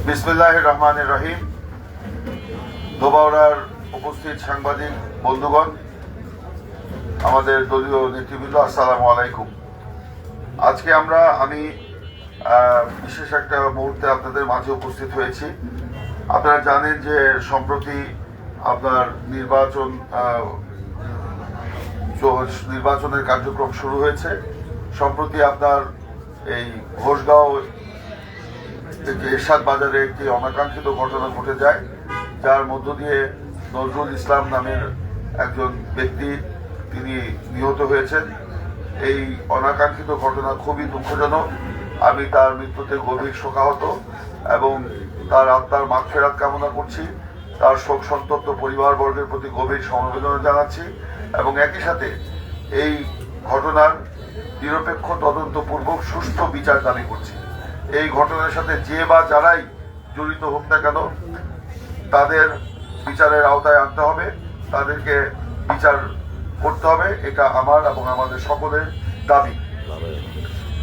বিসমিল্লাহির রহমানির রহিম। ধোবাউড়ার উপস্থিত সাংবাদিক বন্ধুগণ, আমাদের দলীয় নেতৃবৃন্দ, আসসালামু আলাইকুম। আজকে আমি বিশেষ একটা মুহূর্তে আপনাদের মাঝে উপস্থিত হয়েছি। আপনারা জানেন যে সম্প্রতি আপনার নির্বাচনের কার্যক্রম শুরু হয়েছে। সম্প্রতি আপনার এই ঘোষগাঁও এরশাদ বাজারে একটি অনাকাঙ্ক্ষিত ঘটনা ঘটে যায়, যার মধ্য দিয়ে নজরুল ইসলাম নামের একজন ব্যক্তি তিনি নিহত হয়েছেন। এই অনাকাঙ্ক্ষিত ঘটনা খুবই দুঃখজনক। আমি তার মৃত্যুতে গভীর শোকাহত এবং তার আত্মার মাগফিরাত কামনা করছি। তার শোক সন্তপ্ত পরিবারবর্গের প্রতি গভীর সমবেদনা জানাচ্ছি এবং একই সাথে এই ঘটনার নিরপেক্ষ তদন্তপূর্বক সুষ্ঠু বিচার দাবি করছি। এই ঘটনার সাথে যে বা যারাই জড়িত হোক না কেন, তাদের বিচারের আওতায় আনতে হবে, তাদেরকে বিচার করতে হবে। এটা আমার এবং আমাদের সকলের দাবি।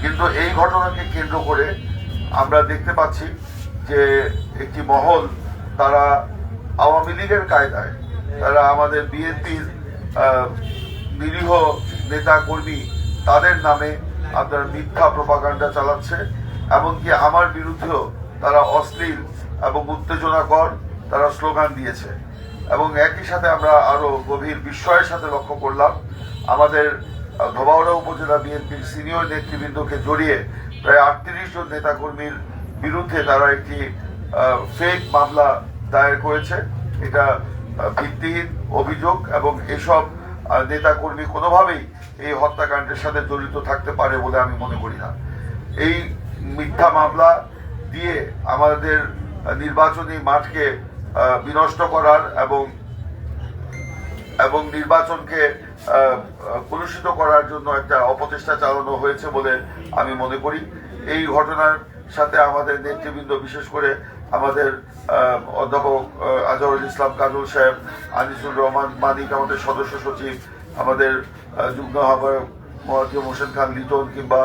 কিন্তু এই ঘটনাকে কেন্দ্র করে আমরা দেখতে পাচ্ছি যে একটি মহল, তারা আওয়ামী লীগের কায়দায়, তারা আমাদের বিএনপির নিরীহ নেতা কর্মী, তাদের নামে আপনার মিথ্যা প্রপাগান্ডা চালাচ্ছে। এমনকি আমার বিরুদ্ধেও তারা অশ্লীল এবং উত্তেজনাকর তারা স্লোগান দিয়েছে। এবং একই সাথে আমরা আরো গভীর বিস্ময়ের সাথে লক্ষ্য করলাম, আমাদের ধোবাউড়া উপজেলা বিএনপির সিনিয়র নেতৃবৃন্দকে জড়িয়ে প্রায় 38 জন নেতাকর্মীর বিরুদ্ধে তারা একটি ফেক মামলা দায়ের করেছে। এটা ভিত্তিহীন অভিযোগ এবং এসব নেতাকর্মী কোনোভাবেই এই হত্যাকাণ্ডের সাথে জড়িত থাকতে পারে বলে আমি মনে করি না। এই মিথ্যা মামলা দিয়ে আমাদের নির্বাচনী মাঠকে বিনষ্ট করার এবং নির্বাচনকে কলুষিত করার জন্য একটা অপচেষ্টা চালানো হয়েছে বলে আমি মনে করি। এই ঘটনার সাথে আমাদের নেতৃবৃন্দ, বিশেষ করে আমাদের অধ্যাপক আজহারুল ইসলাম কাজল সাহেব, আনিসুর রহমান মানিক আমাদের সদস্য সচিব, আমাদের যুগ্ম আহ্বায়ক মোয়াজ্জেম হোসেন খান লিটন, কিংবা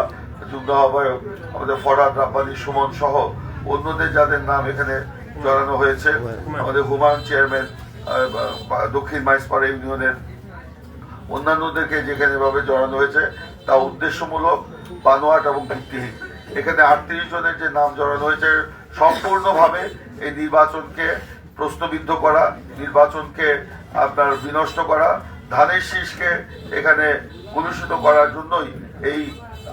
যুগ্ম আহ্বায়ক আমাদের ফরহাদ রাব্বানী সুমন সহ অন্যদের যাদের নাম এখানে জড়ানো হয়েছে, আমাদের হুমায়ুন চেয়ারম্যান দক্ষিণ মাইজপাড়া ইউনিয়নের, অন্যান্যদেরকে যেখানে ভাবে জড়ানো হয়েছে তা উদ্দেশ্যমূলক, বানোয়াট এবং ভিত্তিহীন। এখানে 38 জনের যে নাম জড়ানো হয়েছে সম্পূর্ণভাবে এই নির্বাচনকে প্রশ্নবিদ্ধ করা, নির্বাচনকে আপনার বিনষ্ট করা, ধানের শীষকে এখানে কলুষিত করার জন্যই এই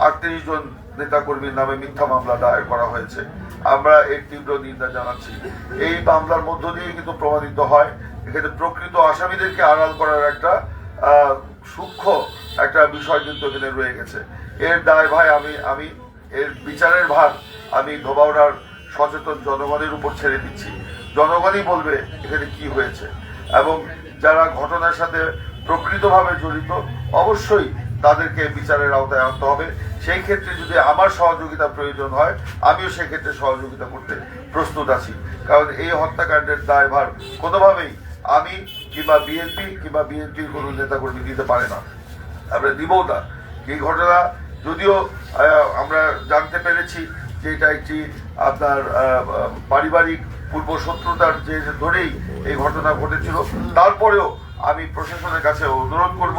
38 জন নেতাকর্মীর নামে মিথ্যা মামলা দায়ের করা হয়েছে। আমরা এর তীব্র নিন্দা জানাচ্ছি। এই মামলার মধ্য দিয়ে কিন্তু প্রমাণিত হয় এখানে প্রকৃত আসামিদেরকে আড়াল করার একটা সূক্ষ্ম একটা বিষয় কিন্তু এখানে রয়ে গেছে। এর দায় ভাই আমি এর বিচারের ভার আমি ধোবাউড়ার সচেতন জনগণের উপর ছেড়ে দিচ্ছি। জনগণই বলবে এখানে কি হয়েছে এবং যারা ঘটনার সাথে প্রকৃতভাবে জড়িত অবশ্যই তাদেরকে বিচারের আওতায় আনতে হবে। সেই ক্ষেত্রে যদি আমার সহযোগিতা প্রয়োজন হয়, আমিও সেই ক্ষেত্রে সহযোগিতা করতে প্রস্তুত আছি। কারণ এই হত্যাকাণ্ডের দায়ভার কোনোভাবেই আমি কিংবা বিএনপির কোনো নেতাকর্মী দিতে পারে না, আমরা দিবও না। এই ঘটনা যদিও আমরা জানতে পেরেছি যে এটা একটি আপনার পারিবারিক পূর্ব শত্রুতার যে ধরেই এই ঘটনা ঘটেছিল, তারপরেও আমি প্রশাসনের কাছে অনুরোধ করব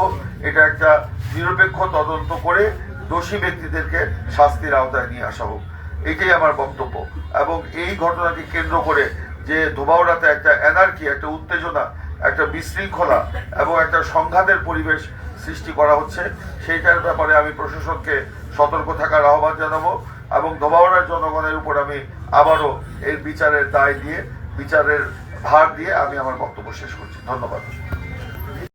এটা একটা নিরপেক্ষ তদন্ত করে দোষী ব্যক্তিদেরকে শাস্তির আওতায় নিয়ে আসা হোক। এটাই আমার বক্তব্য। এবং এই ঘটনাকে কেন্দ্র করে যে ধোবাউড়াতে একটা এনার্কি, একটা উত্তেজনা, একটা বিশৃঙ্খলা এবং একটা সংঘাতের পরিবেশ সৃষ্টি করা হচ্ছে, সেইটার ব্যাপারে আমি প্রশাসনকে সতর্ক থাকার আহ্বান জানাবো এবং ধোবাউড়ার জনগণের উপর আমি আবারও এর বিচারের দায় দিয়ে, বিচারের ভার দিয়ে আমি আমার বক্তব্য শেষ করছি। ধন্যবাদ।